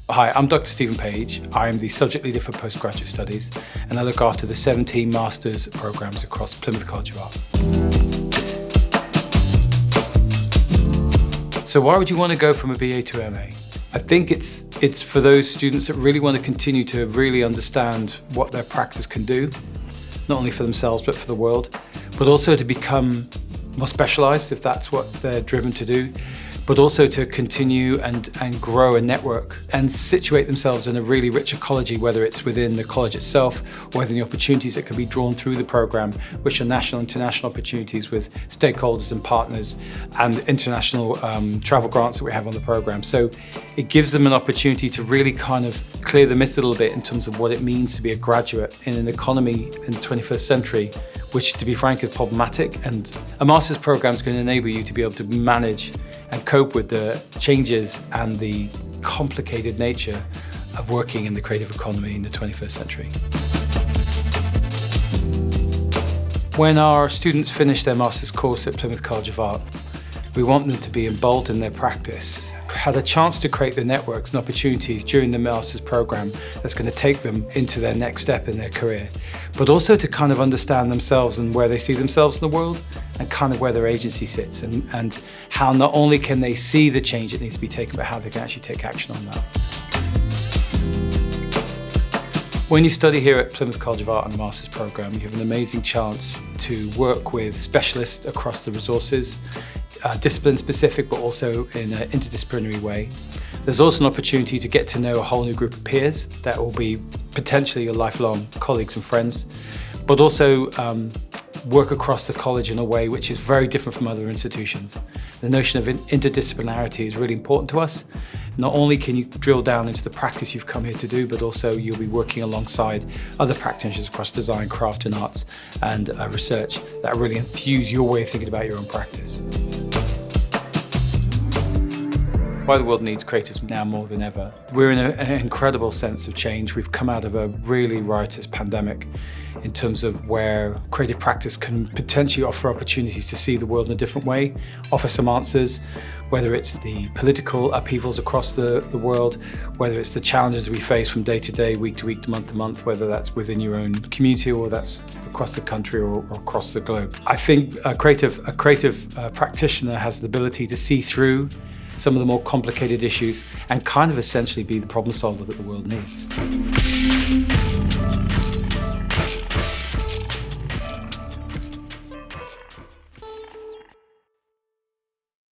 Hi, I'm Dr. Stephen Page. I am the subject leader for Postgraduate Studies, and I look after the 17 Masters programs across Plymouth College of Art. So why would you want to go from a BA to MA? I think it's for those students that really want to continue to really understand what their practice can do, not only for themselves but for the world, but also to become more specialised if that's what they're driven to do, but also to continue and grow a network and situate themselves in a really rich ecology, whether it's within the college itself or within the opportunities that can be drawn through the programme, which are national and international opportunities with stakeholders and partners and international travel grants that we have on the programme. So it gives them an opportunity to really kind of clear the mist a little bit in terms of what it means to be a graduate in an economy in the 21st century, which, to be frank, is problematic. And a master's programme is going to enable you to be able to manage and cope with the changes and the complicated nature of working in the creative economy in the 21st century. When our students finish their master's course at Plymouth College of Art, we want them to be emboldened in their practice, had a chance to create the networks and opportunities during the master's programme that's going to take them into their next step in their career, but also to kind of understand themselves and where they see themselves in the world and kind of where their agency sits and how not only can they see the change that needs to be taken, but how they can actually take action on that. When you study here at Plymouth College of Art on a master's programme, you have an amazing chance to work with specialists across the resources, discipline specific, but also in an interdisciplinary way. There's also an opportunity to get to know a whole new group of peers that will be potentially your lifelong colleagues and friends, but also work across the college in a way which is very different from other institutions. The notion of interdisciplinarity is really important to us. Not only can you drill down into the practice you've come here to do, but also you'll be working alongside other practitioners across design, craft and arts and research that really enthuse your way of thinking about your own practice. Why the world needs creators now more than ever. We're in an incredible sense of change. We've come out of a really riotous pandemic in terms of where creative practice can potentially offer opportunities to see the world in a different way, offer some answers, whether it's the political upheavals across the world, whether it's the challenges we face from day to day, week to week, to month, whether that's within your own community or that's across the country or across the globe. I think a creative practitioner has the ability to see through some of the more complicated issues and kind of essentially be the problem solver that the world needs.